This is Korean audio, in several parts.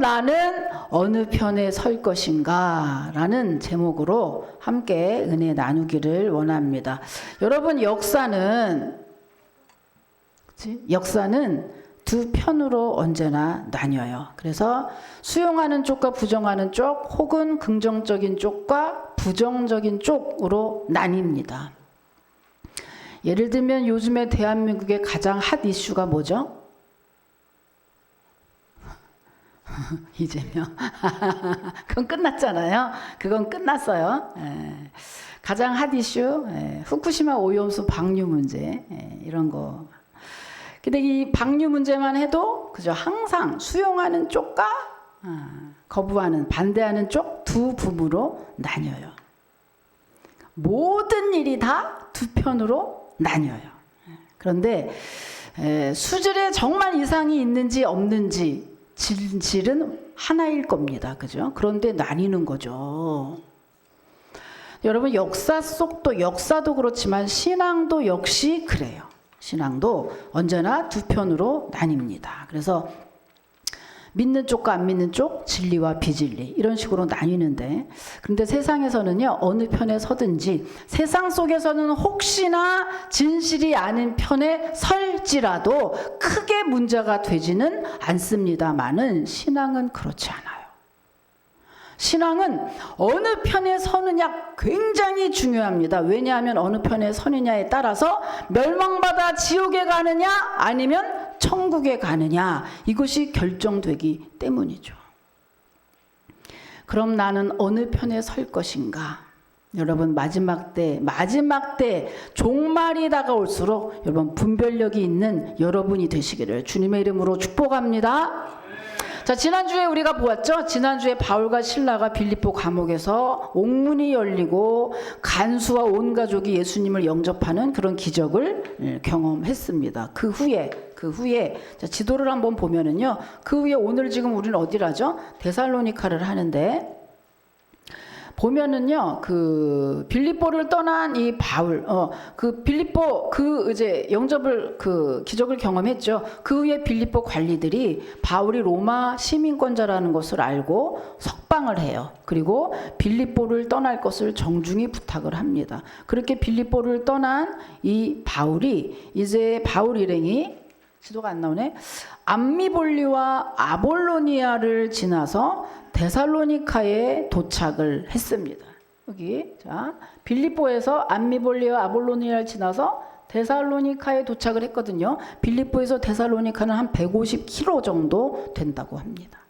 나는 어느 편에 설 것인가 라는 제목으로 함께 은혜 나누기를 원합니다. 여러분, 역사는 두 편으로 언제나 나뉘어요. 그래서 수용하는 쪽과 부정하는 쪽, 혹은 긍정적인 쪽과 부정적인 쪽으로 나뉩니다. 예를 들면 요즘에 대한민국의 가장 핫 이슈가 뭐죠? 이재명. 그건 끝났잖아요. 그건 끝났어요. 가장 핫 이슈, 후쿠시마 오염수 방류 문제, 이런 거. 근데 이 방류 문제만 해도 그죠, 항상 수용하는 쪽과 거부하는, 반대하는 쪽 두 부부로 나뉘어요. 모든 일이 다 두 편으로 나뉘어요. 그런데 수질에 정말 이상이 있는지 없는지 진실은 하나일 겁니다. 그죠? 그런데 나뉘는 거죠. 여러분, 역사 속도, 역사도 그렇지만 신앙도 역시 그래요. 신앙도 언제나 두 편으로 나뉩니다. 그래서 믿는 쪽과 안 믿는 쪽, 진리와 비진리, 이런 식으로 나뉘는데, 그런데 세상에서는요, 어느 편에 서든지 세상 속에서는 혹시나 진실이 아닌 편에 설지라도 크게 문제가 되지는 않습니다만은 신앙은 그렇지 않아요. 신앙은 어느 편에 서느냐 굉장히 중요합니다. 왜냐하면 어느 편에 서느냐에 따라서 멸망받아 지옥에 가느냐 아니면 천국에 가느냐, 이것이 결정되기 때문이죠. 그럼 나는 어느 편에 설 것인가? 여러분, 마지막 때 종말이 다가올수록 여러분 분별력이 있는 여러분이 되시기를 주님의 이름으로 축복합니다. 자, 지난주에 우리가 보았죠? 지난주에 바울과 실라가 빌립보 감옥에서 옥문이 열리고 간수와 온 가족이 예수님을 영접하는 그런 기적을 경험했습니다. 그 후에 자, 지도를 한번 보면은요, 그 후에 오늘 지금 우리는 어디라죠? 데살로니카를 하는데, 보면은요, 그 빌립보를 떠난 이 바울, 그 빌립보 이제 영접을 기적을 경험했죠. 그 후에 빌립보 관리들이 바울이 로마 시민권자라는 것을 알고 석방을 해요. 그리고 빌립보를 떠날 것을 정중히 부탁을 합니다. 그렇게 빌립보를 떠난 이 바울이 이제 바울 일행이 지도가 안 나오네. 암미볼리와 아볼로니아를 지나서 데살로니카에 도착을 했습니다. 여기 자, 빌립보에서 암미볼리와 아볼로니아를 지나서 데살로니카에 도착을 했거든요. 빌립보에서 데살로니카는 한 150km 정도 된다고 합니다.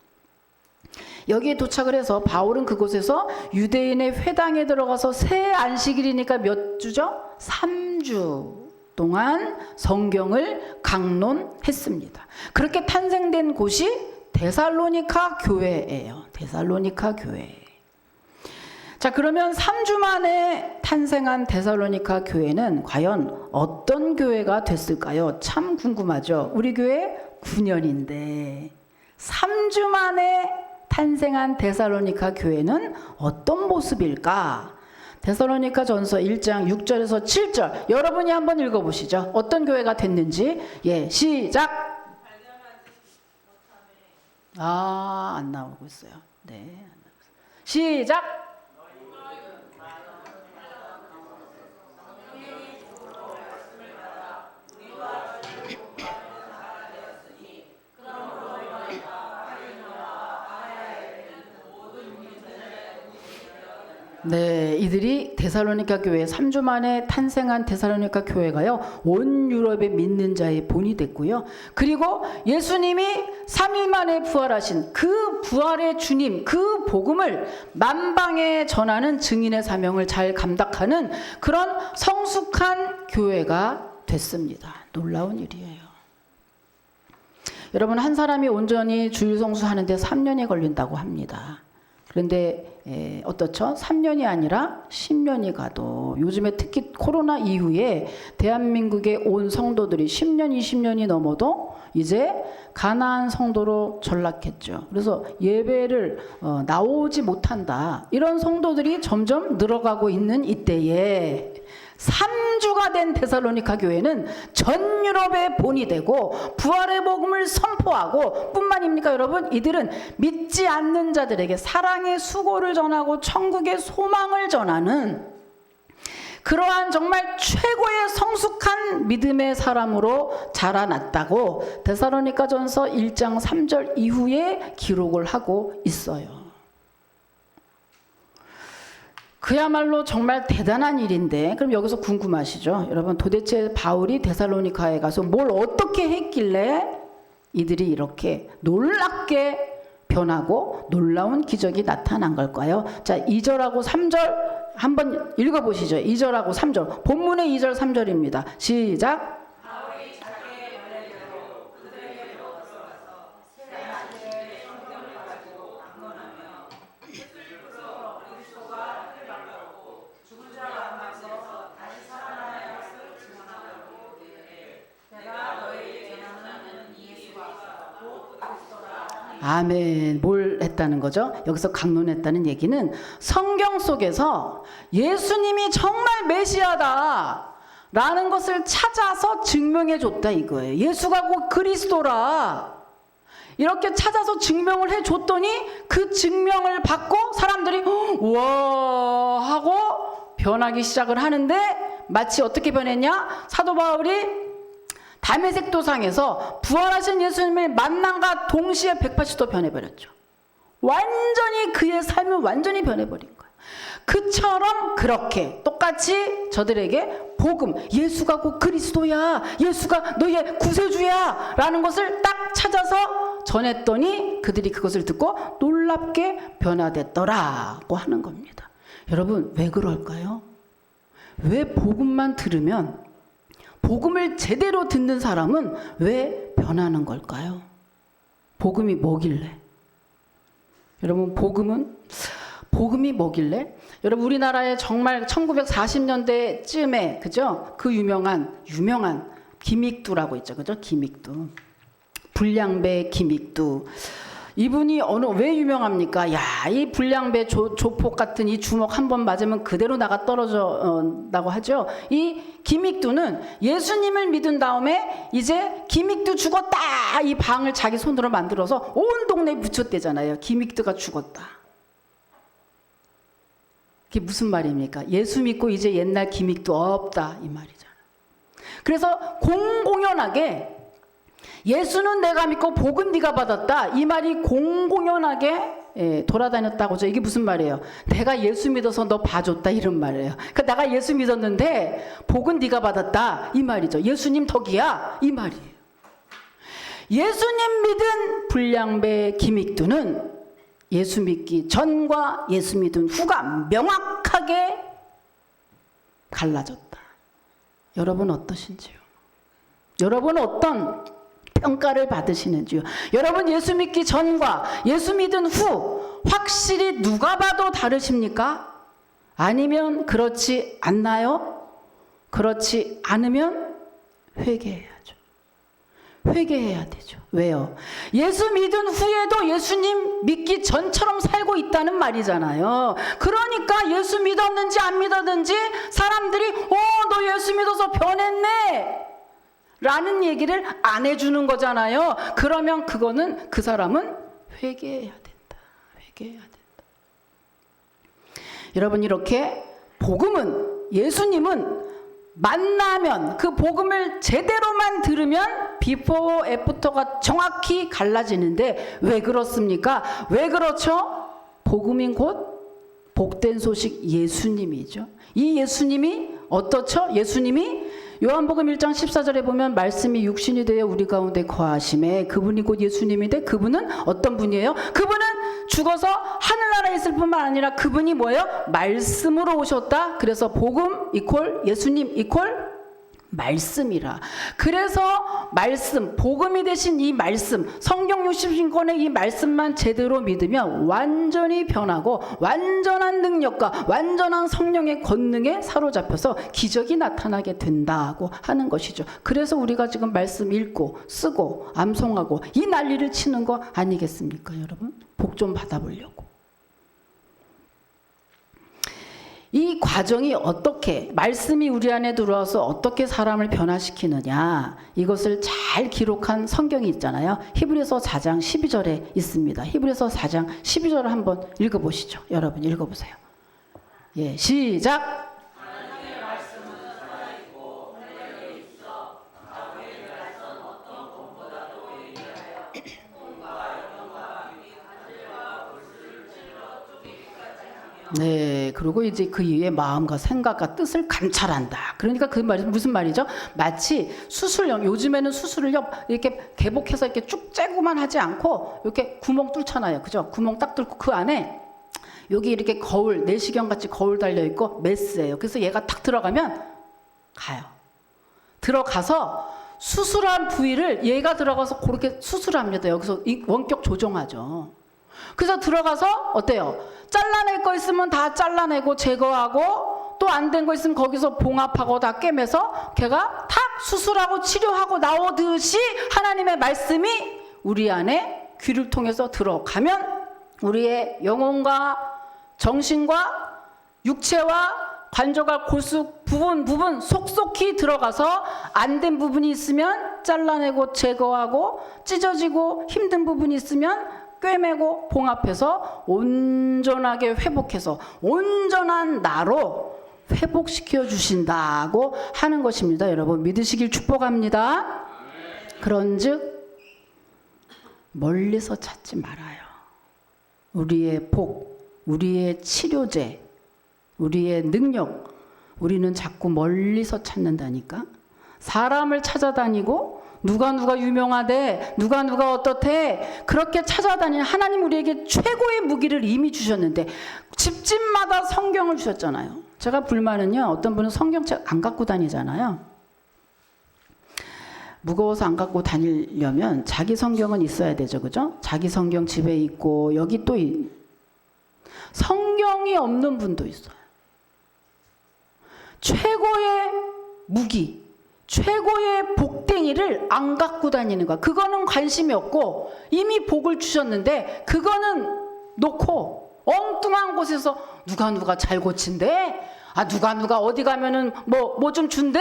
여기에 도착을 해서 바울은 그곳에서 유대인의 회당에 들어가서 새 안식일이니까 몇 주죠? 3주 동안 성경을 강론했습니다. 그렇게 탄생된 곳이 데살로니카 교회예요. 데살로니카 교회. 자, 그러면 3주 만에 탄생한 데살로니카 교회는 과연 어떤 교회가 됐을까요? 참 궁금하죠. 우리 교회 9년인데 3주 만에 탄생한 데살로니카 교회는 어떤 모습일까? 데살로니카 전서 1장 6절에서 7절 여러분이 한번 읽어보시죠. 어떤 교회가 됐는지. 예, 시작. 안 나오고 있어요. 네, 안 나오고 있어요. 시작. 네, 이들이 데살로니카 교회 3주 만에 탄생한 데살로니카 교회가요, 온 유럽의 믿는 자의 본이 됐고요. 그리고 예수님이 3일 만에 부활하신 그 부활의 주님, 그 복음을 만방에 전하는 증인의 사명을 잘 감당하는 그런 성숙한 교회가 됐습니다. 놀라운 일이에요. 여러분, 한 사람이 온전히 주일 성수하는데 3년이 걸린다고 합니다. 그런데 어떻죠? 3년이 아니라 10년이 가도, 요즘에 특히 코로나 이후에 대한민국의 온 성도들이 10년, 20년이 넘어도 이제 가나안 성도로 전락했죠. 그래서 예배를 나오지 못한다, 이런 성도들이 점점 늘어가고 있는 이때에 3주가 된 데살로니가 교회는 전 유럽의 본이 되고 부활의 복음을 선포하고 뿐만입니까 여러분? 이들은 믿지 않는 자들에게 사랑의 수고를 전하고 천국의 소망을 전하는 그러한 정말 최고의 성숙한 믿음의 사람으로 자라났다고 데살로니가전서 1장 3절 이후에 기록을 하고 있어요. 그야말로 정말 대단한 일인데 그럼 여기서 궁금하시죠? 여러분 도대체 바울이 데살로니가에 가서 뭘 어떻게 했길래 이들이 이렇게 놀랍게 변하고 놀라운 기적이 나타난 걸까요? 자, 2절하고 3절 한번 읽어보시죠. 2절하고 3절 본문의 2절 3절입니다. 시작. 아멘. 뭘 했다는 거죠? 여기서 강론했다는 얘기는 성경 속에서 예수님이 정말 메시아다 라는 것을 찾아서 증명해 줬다 이거예요. 예수가 곧 그리스도라 이렇게 찾아서 증명을 해 줬더니 그 증명을 받고 사람들이 우와 하고 변하기 시작을 하는데 마치 어떻게 변했냐? 사도 바울이 다메섹 도상에서 부활하신 예수님을 만남과 동시에 180도 변해버렸죠. 완전히 그의 삶은 완전히 변해버린 거예요. 그처럼 그렇게 똑같이 저들에게 복음, 예수가 곧 그리스도야, 예수가 너의 구세주야 라는 것을 딱 찾아서 전했더니 그들이 그것을 듣고 놀랍게 변화됐더라고 하는 겁니다. 여러분 왜 그럴까요? 왜 복음만 들으면 복음을 제대로 듣는 사람은 왜 변하는 걸까요? 복음이 뭐길래? 여러분 복음이 뭐길래? 여러분 우리나라에 정말 1940년대쯤에 그죠? 그 유명한 김익두라고 있죠. 그죠? 김익두. 불량배 김익두. 이분이 왜 유명합니까? 야, 이 불량배 조폭 같은 이 주먹 한 번 맞으면 그대로 나가 떨어져다고 하죠. 이 김익두는 예수님을 믿은 다음에 이제 김익두 죽었다 이 방을 자기 손으로 만들어서 온 동네에 붙였대잖아요. 김익두가 죽었다. 그게 무슨 말입니까? 예수 믿고 이제 옛날 김익두 없다 이 말이잖아요. 그래서 공공연하게 예수는 내가 믿고 복은 네가 받았다 이 말이 공공연하게 돌아다녔다고죠. 이게 무슨 말이에요? 내가 예수 믿어서 너 봐줬다 이런 말이에요. 그러니까 내가 예수 믿었는데 복은 네가 받았다 이 말이죠. 예수님 덕이야 이 말이에요. 예수님 믿은 불량배 김익두는 예수 믿기 전과 예수 믿은 후가 명확하게 갈라졌다. 여러분 어떠신지요? 여러분 어떤 평가를 받으시는지요? 여러분 예수 믿기 전과 예수 믿은 후 확실히 누가 봐도 다르십니까? 아니면 그렇지 않나요? 그렇지 않으면 회개해야죠. 회개해야 되죠. 왜요? 예수 믿은 후에도 예수님 믿기 전처럼 살고 있다는 말이잖아요. 그러니까 예수 믿었는지 안 믿었는지 사람들이 너 예수 믿어서 변했네 라는 얘기를 안 해주는 거잖아요. 그러면 그거는 그 사람은 회개해야 된다. 회개해야 된다. 여러분 이렇게 복음은 예수님은 만나면 그 복음을 제대로만 들으면 비포 애프터가 정확히 갈라지는데 왜 그렇습니까? 왜 그렇죠? 복음인 곧 복된 소식 예수님이죠. 이 예수님이 어떻죠? 예수님이 요한복음 1장 14절에 보면 말씀이 육신이 되어 우리 가운데 거하심에 그분이 곧 예수님인데 그분은 어떤 분이에요? 그분은 죽어서 하늘나라에 있을 뿐만 아니라 그분이 뭐예요? 말씀으로 오셨다. 그래서 복음 이퀄 예수님 이퀄 말씀이라. 그래서 말씀, 복음이 되신 이 말씀, 성경 60권의 이 말씀만 제대로 믿으면 완전히 변하고 완전한 능력과 완전한 성령의 권능에 사로잡혀서 기적이 나타나게 된다고 하는 것이죠. 그래서 우리가 지금 말씀 읽고 쓰고 암송하고 이 난리를 치는 거 아니겠습니까, 여러분? 복 좀 받아보려고. 이 과정이 어떻게, 말씀이 우리 안에 들어와서 어떻게 사람을 변화시키느냐, 이것을 잘 기록한 성경이 있잖아요. 히브리서 4장 12절에 있습니다. 히브리서 4장 12절을 한번 읽어보시죠. 여러분 읽어보세요. 예, 시작. 네, 그리고 이제 그 이후에 마음과 생각과 뜻을 감찰한다. 그러니까 그 말이 무슨 말이죠? 마치 수술용, 요즘에는 수술을요 이렇게 개복해서 이렇게 쭉 째고만 하지 않고 이렇게 구멍 뚫잖아요, 그죠? 구멍 딱 뚫고 그 안에 여기 이렇게 거울, 내시경 같이 거울 달려 있고 메스예요. 그래서 얘가 딱 들어가면 가요. 들어가서 수술한 부위를 얘가 들어가서 그렇게 수술합니다. 여기서 원격 조정하죠. 그래서 들어가서 어때요? 잘라낼 거 있으면 다 잘라내고 제거하고 또 안 된 거 있으면 거기서 봉합하고 다 꿰매서 걔가 탁 수술하고 치료하고 나오듯이 하나님의 말씀이 우리 안에 귀를 통해서 들어가면 우리의 영혼과 정신과 육체와 관절과 골수 부분 속속히 들어가서 안 된 부분이 있으면 잘라내고 제거하고 찢어지고 힘든 부분이 있으면 꿰매고 봉합해서 온전하게 회복해서 온전한 나로 회복시켜 주신다고 하는 것입니다. 여러분 믿으시길 축복합니다. 그런즉 멀리서 찾지 말아요. 우리의 복, 우리의 치료제, 우리의 능력, 우리는 자꾸 멀리서 찾는다니까. 사람을 찾아다니고 누가 유명하대, 누가 어떻대, 그렇게 찾아다니는 하나님 우리에게 최고의 무기를 이미 주셨는데 집집마다 성경을 주셨잖아요. 제가 불만은요, 어떤 분은 성경책 안 갖고 다니잖아요. 무거워서 안 갖고 다니려면 자기 성경은 있어야 되죠, 그죠? 자기 성경 집에 있고 여기 또 성경이 없는 분도 있어요. 최고의 무기, 최고의 복댕이를 안 갖고 다니는 거야. 그거는 관심이 없고 이미 복을 주셨는데 그거는 놓고 엉뚱한 곳에서 누가 잘 고친대? 아 누가 어디 가면은 뭐 좀 준대?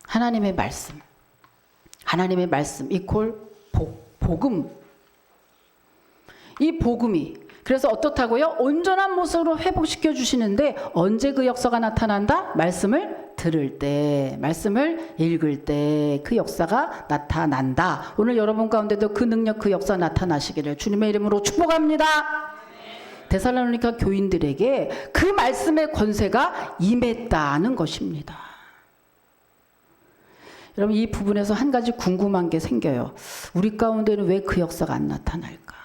하나님의 말씀 이퀄 복음. 이 복음이 그래서 어떻다고요? 온전한 모습으로 회복시켜 주시는데 언제 그 역사가 나타난다? 말씀을 들을 때, 말씀을 읽을 때 그 역사가 나타난다. 오늘 여러분 가운데도 그 능력, 그 역사 나타나시기를 주님의 이름으로 축복합니다. 데살로니가 교인들에게 그 말씀의 권세가 임했다는 것입니다. 여러분 이 부분에서 한 가지 궁금한 게 생겨요. 우리 가운데는 왜 그 역사가 안 나타날까?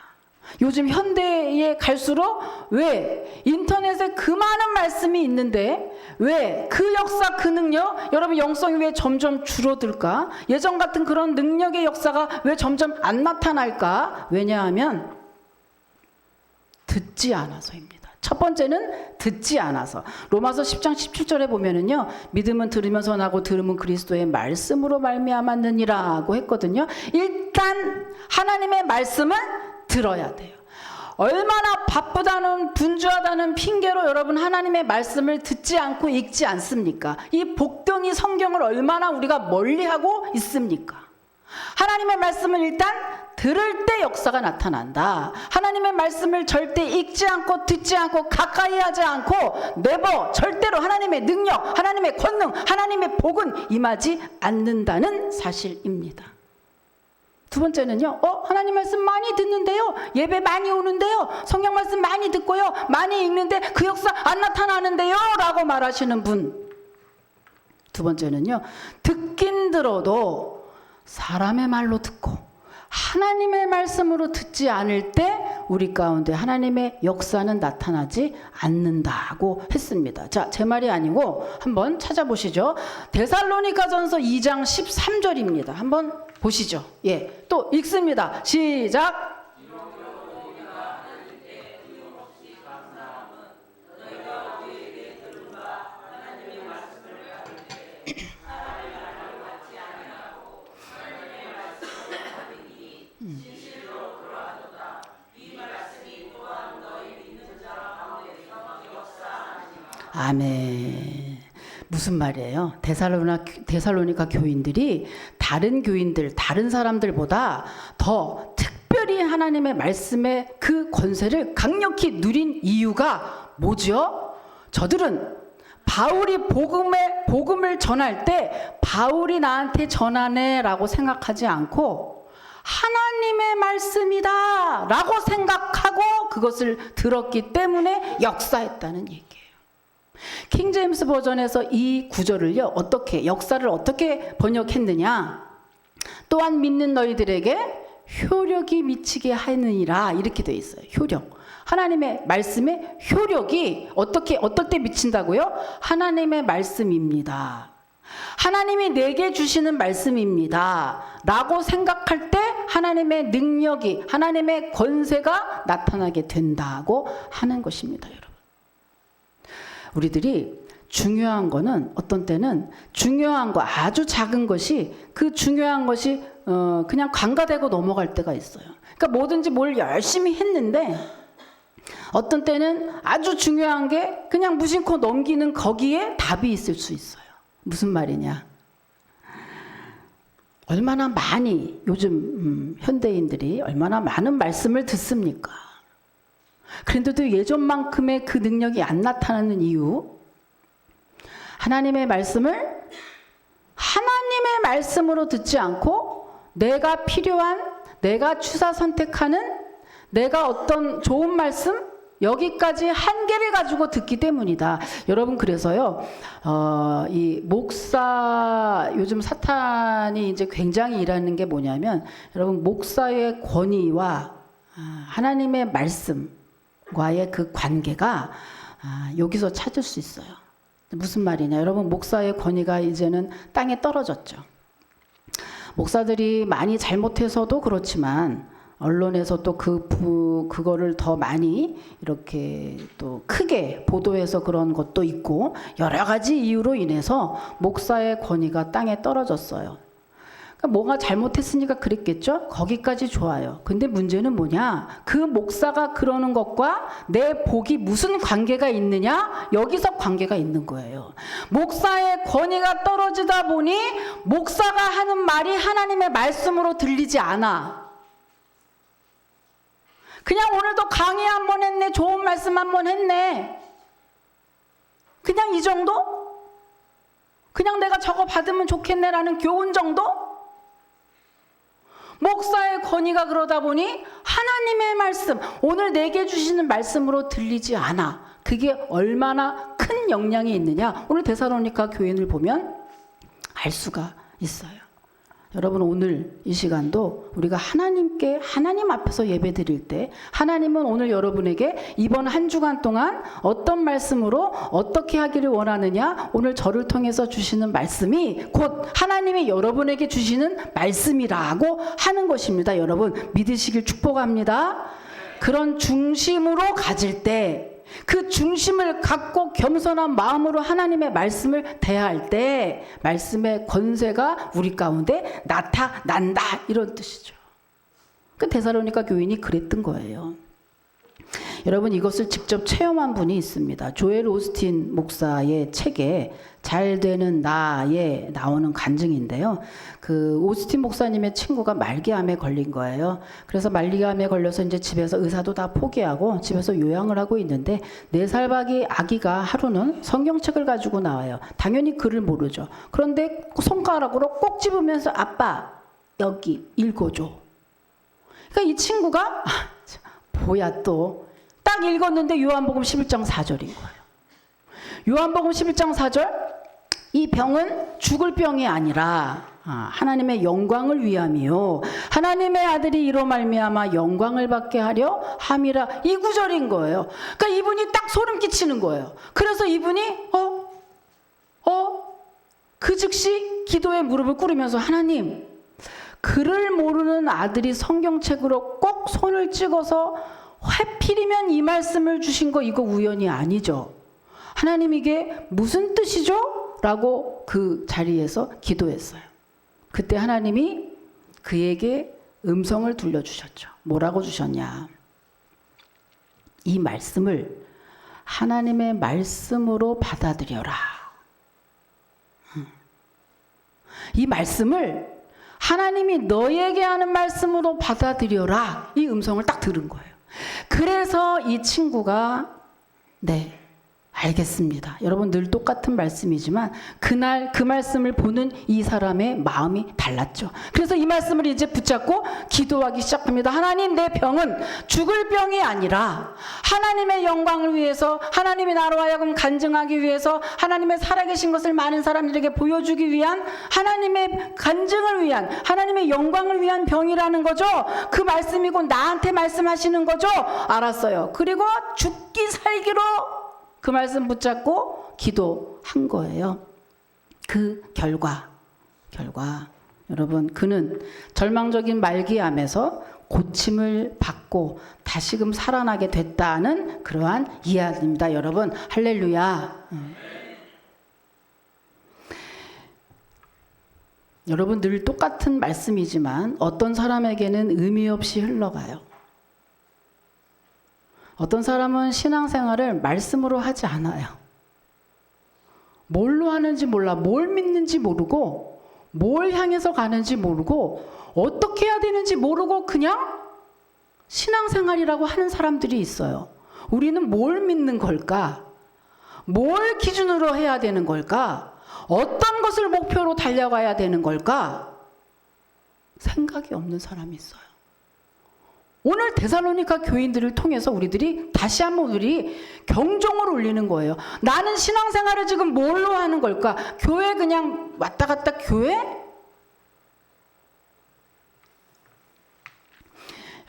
요즘 현대에 갈수록 왜 인터넷에 그 많은 말씀이 있는데 왜 그 역사 그 능력 여러분 영성이 왜 점점 줄어들까? 예전 같은 그런 능력의 역사가 왜 점점 안 나타날까? 왜냐하면 듣지 않아서입니다. 첫 번째는 듣지 않아서. 로마서 10장 17절에 보면은요. 믿음은 들으면서 나고 들음은 그리스도의 말씀으로 말미암았느니라고 했거든요. 일단 하나님의 말씀은 들어야 돼요. 얼마나 바쁘다는 분주하다는 핑계로 여러분 하나님의 말씀을 듣지 않고 읽지 않습니까? 이 복덩이 성경을 얼마나 우리가 멀리하고 있습니까? 하나님의 말씀을 일단 들을 때 역사가 나타난다. 하나님의 말씀을 절대 읽지 않고 듣지 않고 가까이 하지 않고 네버 절대로 하나님의 능력, 하나님의 권능, 하나님의 복은 임하지 않는다는 사실입니다. 두 번째는요. 하나님 말씀 많이 듣는데요. 예배 많이 오는데요. 성경 말씀 많이 듣고요. 많이 읽는데 그 역사 안 나타나는데요. 라고 말하시는 분. 두 번째는요. 듣긴 들어도 사람의 말로 듣고 하나님의 말씀으로 듣지 않을 때 우리 가운데 하나님의 역사는 나타나지 않는다고 했습니다. 자, 제 말이 아니고 한번 찾아보시죠. 데살로니가전서 2장 13절입니다. 한번 보시죠. 예, 또 읽습니다. 시작. 아멘. 무슨 말이에요? 데살로니가 교인들이 다른 교인들, 다른 사람들보다 더 특별히 하나님의 말씀의 그 권세를 강력히 누린 이유가 뭐죠? 저들은 바울이 복음을 전할 때 바울이 나한테 전하네 라고 생각하지 않고 하나님의 말씀이다 라고 생각하고 그것을 들었기 때문에 역사했다는 얘기예요. 킹제임스 버전에서 이 구절을요, 역사를 어떻게 번역했느냐? 또한 믿는 너희들에게 효력이 미치게 하느니라 이렇게 돼 있어요. 효력. 하나님의 말씀의 효력이 어떨 때 미친다고요? 하나님의 말씀입니다. 하나님이 내게 주시는 말씀입니다. 라고 생각할 때 하나님의 능력이, 하나님의 권세가 나타나게 된다고 하는 것입니다, 여러분. 우리들이 중요한 거는 어떤 때는 중요한 거, 아주 작은 것이 그 중요한 것이 그냥 관가되고 넘어갈 때가 있어요. 그러니까 뭐든지 뭘 열심히 했는데 어떤 때는 아주 중요한 게 그냥 무심코 넘기는 거기에 답이 있을 수 있어요. 무슨 말이냐? 얼마나 많이 요즘 현대인들이 얼마나 많은 말씀을 듣습니까? 그런데도 예전만큼의 그 능력이 안 나타나는 이유, 하나님의 말씀을 하나님의 말씀으로 듣지 않고 내가 필요한, 내가 취사 선택하는, 내가 어떤 좋은 말씀, 여기까지 한계를 가지고 듣기 때문이다. 여러분, 그래서요, 이 목사, 요즘 사탄이 이제 굉장히 일하는 게 뭐냐면, 여러분, 목사의 권위와 하나님의 말씀과의 그 관계가 여기서 찾을 수 있어요. 무슨 말이냐? 여러분, 목사의 권위가 이제는 땅에 떨어졌죠. 목사들이 많이 잘못해서도 그렇지만, 언론에서 또 그거를 더 많이 이렇게 또 크게 보도해서 그런 것도 있고 여러 가지 이유로 인해서 목사의 권위가 땅에 떨어졌어요. 그러니까 뭐가 잘못했으니까 그랬겠죠? 거기까지 좋아요. 근데 문제는 뭐냐? 그 목사가 그러는 것과 내 복이 무슨 관계가 있느냐? 여기서 관계가 있는 거예요. 목사의 권위가 떨어지다 보니 목사가 하는 말이 하나님의 말씀으로 들리지 않아. 그냥 오늘도 강의 한 번 했네, 좋은 말씀 한 번 했네. 그냥 이 정도? 그냥 내가 저거 받으면 좋겠네라는 교훈 정도? 목사의 권위가 그러다 보니 하나님의 말씀, 오늘 내게 주시는 말씀으로 들리지 않아. 그게 얼마나 큰 영향이 있느냐? 오늘 데살로니가 교인을 보면 알 수가 있어요. 여러분, 오늘 이 시간도 우리가 하나님 앞에서 예배 드릴 때 하나님은 오늘 여러분에게 이번 한 주간 동안 어떤 말씀으로 어떻게 하기를 원하느냐, 오늘 저를 통해서 주시는 말씀이 곧 하나님이 여러분에게 주시는 말씀이라고 하는 것입니다. 여러분, 믿으시길 축복합니다. 그런 중심으로 가질 때, 그 중심을 갖고 겸손한 마음으로 하나님의 말씀을 대할 때 말씀의 권세가 우리 가운데 나타난다, 이런 뜻이죠. 그 데살로니가 교인이 그랬던 거예요. 여러분, 이것을 직접 체험한 분이 있습니다. 조엘 오스틴 목사의 책에 잘 되는 나에 나오는 간증인데요. 그 오스틴 목사님의 친구가 말기암에 걸린 거예요. 그래서 말기암에 걸려서 이제 집에서 의사도 다 포기하고 집에서 요양을 하고 있는데 4살 박이 아기가 하루는 성경책을 가지고 나와요. 당연히 글을 모르죠. 그런데 손가락으로 꼭 집으면서 아빠 여기 읽어줘. 그러니까 이 친구가 뭐야 또 딱 읽었는데 요한복음 11장 4절인 거예요. 요한복음 11장 4절, 이 병은 죽을 병이 아니라 하나님의 영광을 위함이요 하나님의 아들이 이로 말미암아 영광을 받게 하려 함이라, 이 구절인 거예요. 그러니까 이분이 딱 소름 끼치는 거예요. 그래서 이분이 그 즉시 기도에 무릎을 꿇으면서, 하나님, 글을 모르는 아들이 성경책으로 꼭 손을 찍어서 회필이면 이 말씀을 주신 거, 이거 우연이 아니죠. 하나님, 이게 무슨 뜻이죠? 라고 그 자리에서 기도했어요. 그때 하나님이 그에게 음성을 들려주셨죠. 뭐라고 주셨냐? 이 말씀을 하나님의 말씀으로 받아들여라. 이 말씀을 하나님이 너에게 하는 말씀으로 받아들여라. 이 음성을 딱 들은 거예요. 그래서 이 친구가 네, 알겠습니다. 여러분 늘 똑같은 말씀이지만 그날 그 말씀을 보는 이 사람의 마음이 달랐죠. 그래서 이 말씀을 이제 붙잡고 기도하기 시작합니다. 하나님, 내 병은 죽을 병이 아니라 하나님의 영광을 위해서, 하나님의 나라로 하여금 간증하기 위해서, 하나님의 살아계신 것을 많은 사람들에게 보여주기 위한, 하나님의 간증을 위한, 하나님의 영광을 위한 병이라는 거죠. 그 말씀이고 나한테 말씀하시는 거죠. 알았어요. 그리고 죽기 살기로 그 말씀 붙잡고 기도한 거예요. 그 결과 여러분, 그는 절망적인 말기암에서 고침을 받고 다시금 살아나게 됐다는 그러한 이야기입니다. 여러분, 할렐루야. 여러분, 늘 똑같은 말씀이지만 어떤 사람에게는 의미 없이 흘러가요. 어떤 사람은 신앙생활을 말씀으로 하지 않아요. 뭘로 하는지 몰라. 뭘 믿는지 모르고, 뭘 향해서 가는지 모르고, 어떻게 해야 되는지 모르고 그냥 신앙생활이라고 하는 사람들이 있어요. 우리는 뭘 믿는 걸까? 뭘 기준으로 해야 되는 걸까? 어떤 것을 목표로 달려가야 되는 걸까? 생각이 없는 사람이 있어요. 오늘 데살로니가 교인들을 통해서 우리들이 다시 한번 우리 경종을 울리는 거예요. 나는 신앙생활을 지금 뭘로 하는 걸까? 교회 그냥 왔다 갔다 교회?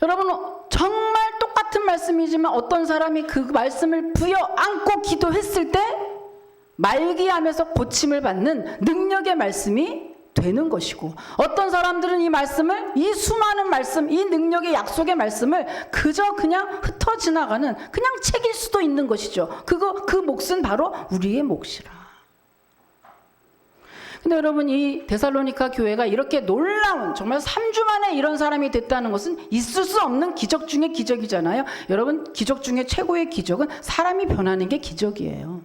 여러분, 정말 똑같은 말씀이지만 어떤 사람이 그 말씀을 부여 안고 기도했을 때 말기암에서 고침을 받는 능력의 말씀이 되는 것이고, 어떤 사람들은 이 말씀을, 이 수많은 말씀, 이 능력의 약속의 말씀을 그저 그냥 흩어 지나가는 그냥 책일 수도 있는 것이죠. 그 몫은 바로 우리의 몫이라. 근데 여러분, 이 데살로니가 교회가 이렇게 놀라운, 정말 3주 만에 이런 사람이 됐다는 것은 있을 수 없는 기적 중의 기적이잖아요. 여러분, 기적 중에 최고의 기적은 사람이 변하는 게 기적이에요.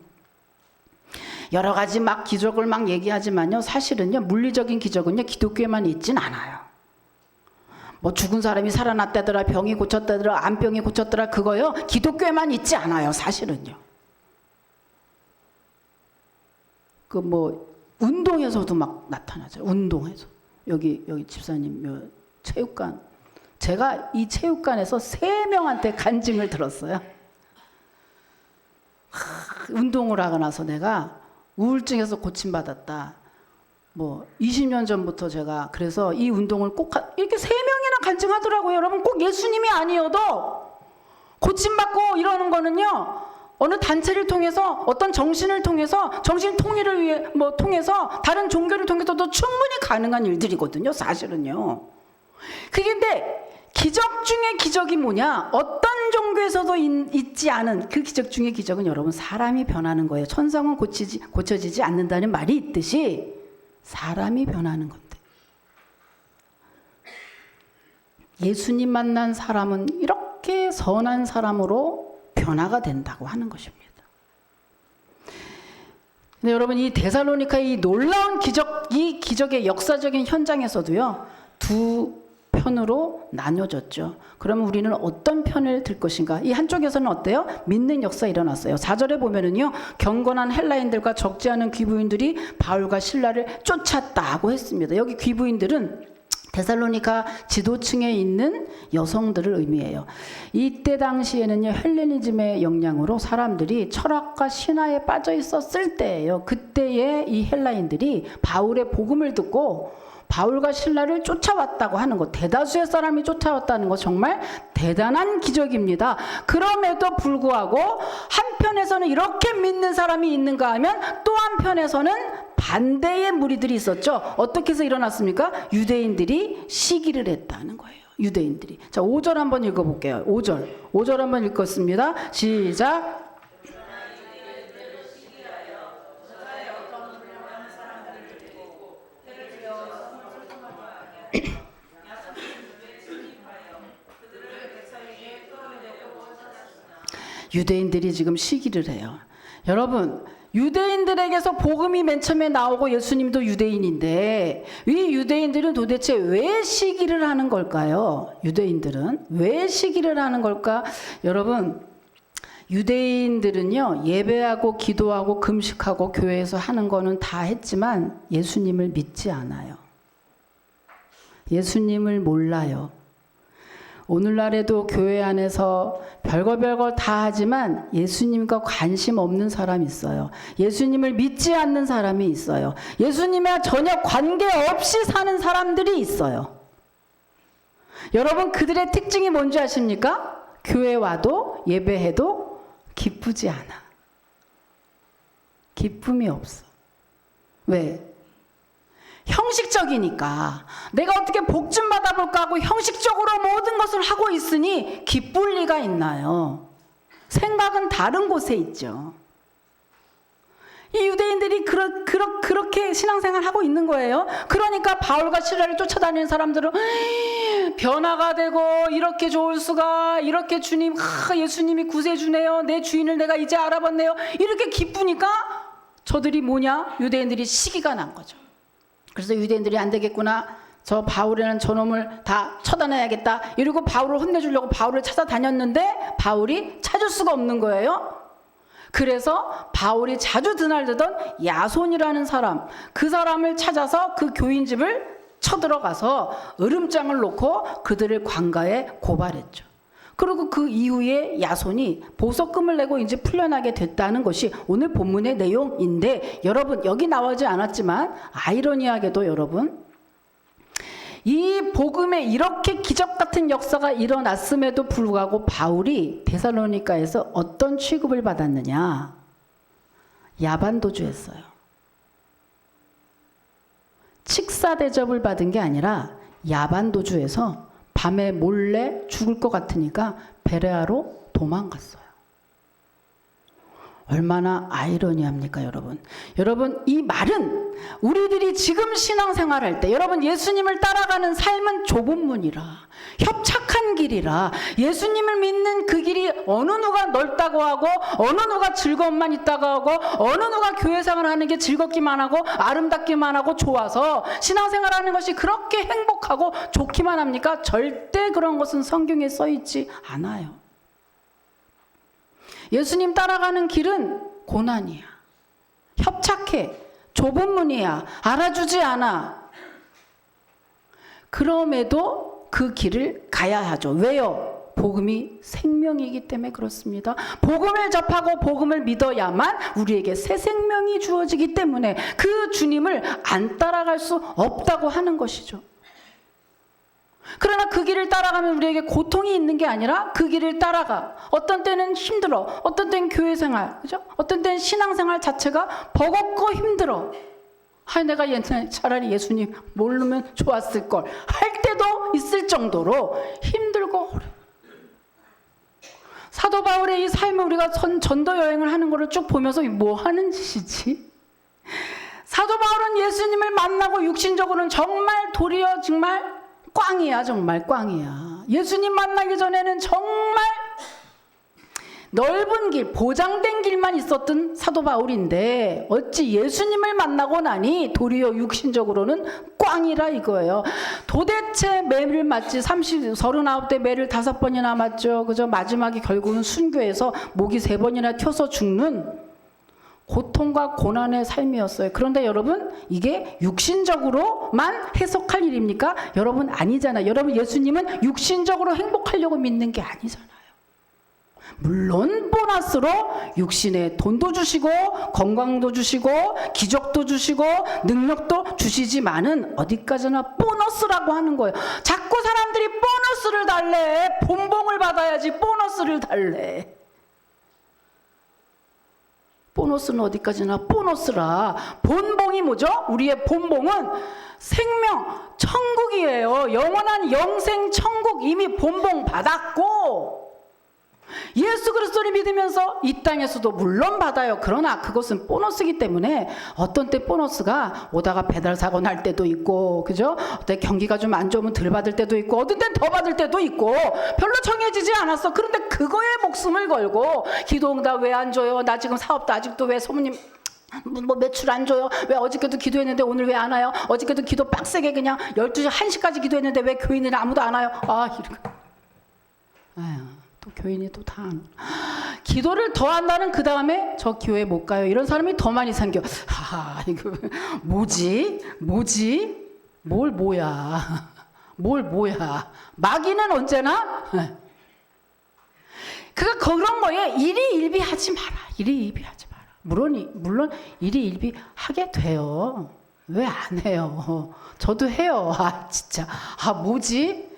여러 가지 막 기적을 막 얘기하지만요, 사실은요, 물리적인 기적은요, 기독교에만 있진 않아요. 뭐 죽은 사람이 살아났다더라, 병이 고쳤다더라, 암병이 고쳤더라, 그거요, 기독교에만 있지 않아요, 사실은요. 그 뭐 운동에서도 막 나타나죠. 운동에서. 여기 집사님 체육관, 제가 이 체육관에서 3명한테 간증을 들었어요. 운동을 하고 나서 내가 우울증에서 고침받았다. 뭐 20년 전부터 제가 그래서 이 운동을 꼭 이렇게 3명이나 간증하더라고요. 여러분, 꼭 예수님이 아니어도 고침받고 이러는 거는요, 어느 단체를 통해서, 어떤 정신을 통해서, 정신 통일을 위해 통해서, 다른 종교를 통해서도 충분히 가능한 일들이거든요, 사실은요. 근데 기적 중에 기적이 뭐냐? 어떤 종교에서도 있지 않은 그 기적 중에 기적은 여러분, 사람이 변하는 거예요. 천성은 고쳐지지 않는다는 말이 있듯이 사람이 변하는 건데, 예수님 만난 사람은 이렇게 선한 사람으로 변화가 된다고 하는 것입니다. 근데 여러분, 이 데살로니카의 이 놀라운 기적, 이 기적의 역사적인 현장에서도요, 두 편으로 나뉘어졌죠. 그러면 우리는 어떤 편을 들 것인가? 이 한쪽에서는 어때요? 믿는 역사 일어났어요. 4절에 보면은요, 경건한 헬라인들과 적지 않은 귀부인들이 바울과 실라를 쫓았다고 했습니다. 여기 귀부인들은 데살로니가 지도층에 있는 여성들을 의미해요. 이때 당시에는요, 헬레니즘의 영향으로 사람들이 철학과 신화에 빠져 있었을 때예요. 그때의 이 헬라인들이 바울의 복음을 듣고 바울과 실라를 쫓아왔다고 하는 것, 대다수의 사람이 쫓아왔다는 것, 정말 대단한 기적입니다. 그럼에도 불구하고 한편에서는 이렇게 믿는 사람이 있는가 하면 또 한편에서는 반대의 무리들이 있었죠. 어떻게 해서 일어났습니까? 유대인들이 시기를 했다는 거예요. 유대인들이. 자, 5절 한번 읽어볼게요. 5절 한번 읽겠습니다. 시작. 유대인들이 지금 시기를 해요. 여러분, 유대인들에게서 복음이 맨 처음에 나오고 예수님도 유대인인데 이 유대인들은 도대체 왜 시기를 하는 걸까요? 유대인들은 왜 시기를 하는 걸까? 여러분, 유대인들은요, 예배하고 기도하고 금식하고 교회에서 하는 거는 다 했지만 예수님을 믿지 않아요. 예수님을 몰라요. 오늘날에도 교회 안에서 별거 다 하지만 예수님과 관심 없는 사람이 있어요. 예수님을 믿지 않는 사람이 있어요. 예수님과 전혀 관계없이 사는 사람들이 있어요. 여러분, 그들의 특징이 뭔지 아십니까? 교회 와도 예배해도 기쁘지 않아. 기쁨이 없어. 왜? 형식적이니까 내가 어떻게 복 좀 받아볼까 하고 형식적으로 모든 것을 하고 있으니 기쁠 리가 있나요? 생각은 다른 곳에 있죠. 이 유대인들이 그렇게 신앙생활 하고 있는 거예요. 그러니까 바울과 시라를 쫓아다니는 사람들은 변화가 되고 이렇게 좋을 수가, 이렇게 주님, 예수님이 구세주네요, 내 주인을 내가 이제 알아봤네요, 이렇게 기쁘니까 저들이 뭐냐? 유대인들이 시기가 난 거죠. 그래서 유대인들이 안 되겠구나, 저 바울이라는 저놈을 다 처단해야겠다 이러고 바울을 혼내주려고 바울을 찾아다녔는데 바울이 찾을 수가 없는 거예요. 그래서 바울이 자주 드날드던 야손이라는 사람, 그 사람을 찾아서 그 교인 집을 쳐들어가서 으름장을 놓고 그들을 관가에 고발했죠. 그리고 그 이후에 야손이 보석금을 내고 이제 풀려나게 됐다는 것이 오늘 본문의 내용인데, 여러분, 여기 나오지 않았지만 아이러니하게도 여러분, 이 복음에 이렇게 기적 같은 역사가 일어났음에도 불구하고 바울이 데살로니가에서 어떤 취급을 받았느냐? 야반도주했어요. 식사 대접을 받은 게 아니라 야반도주에서 밤에 몰래 죽을 것 같으니까 베레아로 도망갔어요. 얼마나 아이러니합니까, 여러분? 여러분, 이 말은 우리들이 지금 신앙생활할 때, 여러분, 예수님을 따라가는 삶은 좁은 문이라, 협착한 길이라, 예수님을 믿는 그 길이 어느 누가 넓다고 하고, 어느 누가 즐거움만 있다고 하고, 어느 누가 교회생활 하는 게 즐겁기만 하고 아름답기만 하고 좋아서 신앙생활하는 것이 그렇게 행복하고 좋기만 합니까? 절대 그런 것은 성경에 써 있지 않아요. 예수님 따라가는 길은 고난이야. 협착해. 좁은 문이야. 알아주지 않아. 그럼에도 그 길을 가야 하죠. 왜요? 복음이 생명이기 때문에 그렇습니다. 복음을 접하고 복음을 믿어야만 우리에게 새 생명이 주어지기 때문에 그 주님을 안 따라갈 수 없다고 하는 것이죠. 그러나 그 길을 따라가면 우리에게 고통이 있는 게 아니라 그 길을 따라가. 어떤 때는 힘들어. 어떤 때는 교회생활, 그죠? 어떤 때는 신앙생활 자체가 버겁고 힘들어. 내가 옛날에 차라리 예수님 모르면 좋았을 걸 할 때도 있을 정도로 힘들고 어려워. 사도 바울의 이 삶을 우리가 전도 여행을 하는 거를 쭉 보면서 뭐 하는 짓이지? 사도 바울은 예수님을 만나고 육신적으로는 정말 도리어 정말 꽝이야. 정말 꽝이야. 예수님 만나기 전에는 정말 넓은 길, 보장된 길만 있었던 사도 바울인데 어찌 예수님을 만나고 나니 도리어 육신적으로는 꽝이라 이거예요. 도대체 매를 맞지 39대 매를 5번이나 맞죠. 그죠? 마지막에 결국은 순교해서 목이 3번이나 튀어서 죽는 고통과 고난의 삶이었어요. 그런데 여러분, 이게 육신적으로만 해석할 일입니까? 여러분, 아니잖아요. 여러분, 예수님은 육신적으로 행복하려고 믿는 게 아니잖아요. 물론 보너스로 육신에 돈도 주시고 건강도 주시고 기적도 주시고 능력도 주시지만은 어디까지나 보너스라고 하는 거예요. 자꾸 사람들이 보너스를 달래. 본봉을 받아야지 보너스를 달래. 보너스는 어디까지나 보너스라. 본봉이 뭐죠? 우리의 본봉은 생명, 천국이에요. 영원한 영생 천국 이미 본봉 받았고 예수 그리스도를 믿으면서 이 땅에서도 물론 받아요. 그러나 그것은 보너스이기 때문에 어떤 때 보너스가 오다가 배달 사고 날 때도 있고, 그죠? 어떤 경기가 좀 안 좋으면 덜 받을 때도 있고, 어떤 때는 더 받을 때도 있고, 별로 정해지지 않았어. 그런데 그 그거에 목숨을 걸고 기도응답 왜 안 줘요? 나 지금 사업도 아직도 왜 소모님 뭐 매출 안 줘요? 왜 어저께도 기도했는데 오늘 왜 안 와요? 어저께도 기도 빡세게 그냥 12시 1시까지 기도했는데 왜 교인들은 아무도 안 와요? 이런 거. 아유, 또 교인이 또 다 안 와. 기도를 더 한다는 그 다음에 저 교회 못 가요. 이런 사람이 더 많이 생겨. 이거 뭐지? 뭘 뭐야? 마귀는 언제나 그런 거에 일희일비하지 마라. 일희일비하지 마라. 물론 일희일비하게 돼요. 왜 안 해요? 저도 해요. 진짜. 뭐지?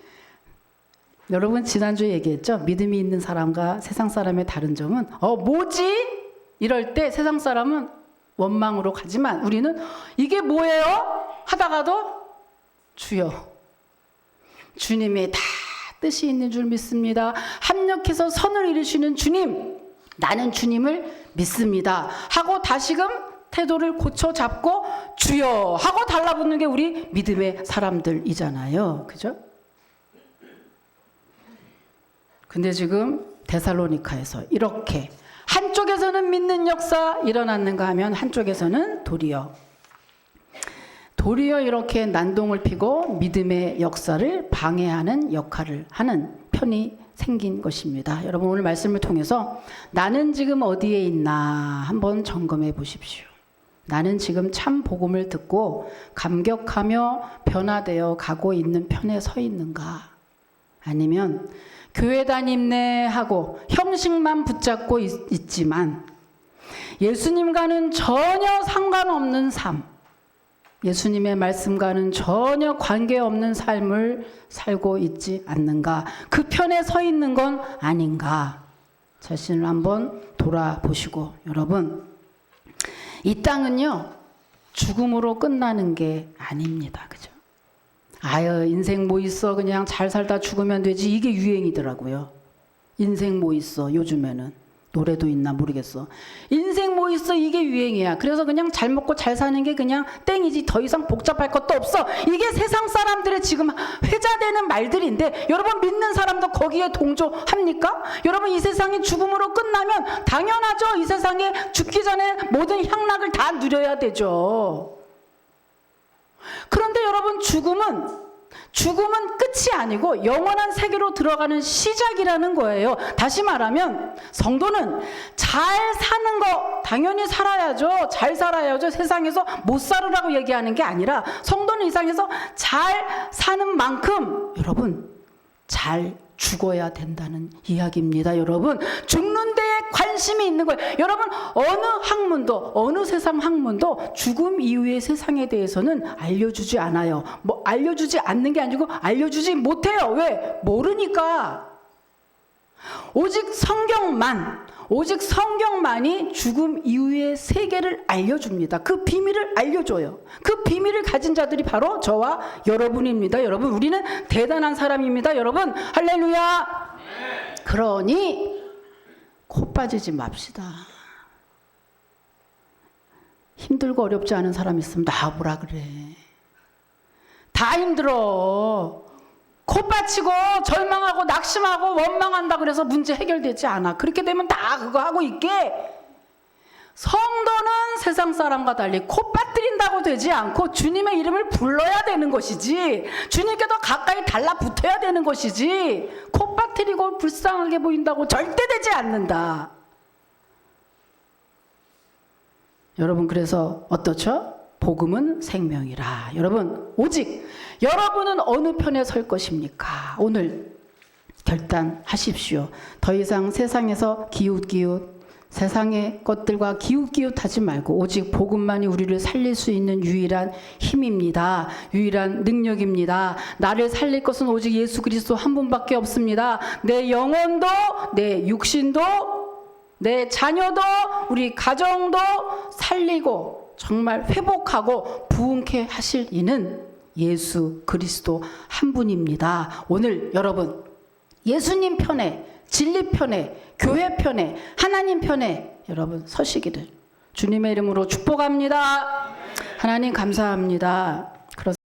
여러분 지난주에 얘기했죠? 믿음이 있는 사람과 세상 사람의 다른 점은 뭐지? 이럴 때 세상 사람은 원망으로 가지만 우리는 이게 뭐예요? 하다가도 주여 주님의 다 뜻이 있는 줄 믿습니다. 합력해서 선을 이루시는 주님, 나는 주님을 믿습니다 하고 다시금 태도를 고쳐 잡고 주여 하고 달라붙는 게 우리 믿음의 사람들이잖아요. 그죠? 근데 지금 데살로니카에서 이렇게 한쪽에서는 믿는 역사 일어났는가 하면 한쪽에서는 도리어 이렇게 난동을 피고 믿음의 역사를 방해하는 역할을 하는 편이 생긴 것입니다. 여러분 오늘 말씀을 통해서 나는 지금 어디에 있나 한번 점검해 보십시오. 나는 지금 참 복음을 듣고 감격하며 변화되어 가고 있는 편에 서 있는가? 아니면 교회 다님네 하고 형식만 붙잡고 있지만 예수님과는 전혀 상관없는 삶, 예수님의 말씀과는 전혀 관계없는 삶을 살고 있지 않는가? 그 편에 서 있는 건 아닌가? 자신을 한번 돌아보시고 여러분 이 땅은요 죽음으로 끝나는 게 아닙니다. 그죠? 인생 뭐 있어 그냥 잘 살다 죽으면 되지 이게 유행이더라고요. 인생 뭐 있어 요즘에는 노래도 있나 모르겠어. 인생 뭐 있어 이게 유행이야. 그래서 그냥 잘 먹고 잘 사는 게 그냥 땡이지 더 이상 복잡할 것도 없어. 이게 세상 사람들의 지금 회자되는 말들인데 여러분 믿는 사람도 거기에 동조합니까? 여러분 이 세상이 죽음으로 끝나면 당연하죠. 이 세상에 죽기 전에 모든 향락을 다 누려야 되죠. 그런데 여러분 죽음은 끝이 아니고 영원한 세계로 들어가는 시작이라는 거예요. 다시 말하면 성도는 잘 사는 거 당연히 살아야죠. 잘 살아야죠. 세상에서 못 살으라고 얘기하는 게 아니라 성도는 이 세상에서 잘 사는 만큼 여러분 잘 죽어야 된다는 이야기입니다. 여러분 죽는 데에 관심이 있는 거예요. 여러분 어느 학문도 어느 세상 학문도 죽음 이후의 세상에 대해서는 알려주지 않아요. 뭐 알려주지 않는 게 아니고 알려주지 못해요. 왜? 모르니까. 오직 성경만이 죽음 이후의 세계를 알려줍니다. 그 비밀을 알려줘요. 그 비밀을 가진 자들이 바로 저와 여러분입니다. 여러분 우리는 대단한 사람입니다. 여러분 할렐루야. 그러니 코 빠지지 맙시다. 힘들고 어렵지 않은 사람 있으면 나와보라 그래. 다 힘들어. 코 빠치고 절망하고 낙심하고 원망한다 그래서 문제 해결되지 않아. 그렇게 되면 다 그거 하고 있게. 성도는 세상 사람과 달리 코 빠뜨린다고 되지 않고 주님의 이름을 불러야 되는 것이지, 주님께 더 가까이 달라붙어야 되는 것이지, 코 빠뜨리고 불쌍하게 보인다고 절대 되지 않는다. 여러분 그래서 어떻죠? 복음은 생명이라. 여러분 오직 여러분은 어느 편에 설 것입니까? 오늘 결단하십시오. 더 이상 세상에서 기웃기웃 세상의 것들과 기웃기웃하지 말고 오직 복음만이 우리를 살릴 수 있는 유일한 힘입니다. 유일한 능력입니다. 나를 살릴 것은 오직 예수 그리스도 한 분밖에 없습니다. 내 영혼도 내 육신도 내 자녀도 우리 가정도 살리고 정말 회복하고 부흥케 하실 이는 예수 그리스도 한 분입니다. 오늘 여러분 예수님 편에, 진리 편에, 교회 편에, 하나님 편에 여러분 서시기를 주님의 이름으로 축복합니다. 하나님 감사합니다.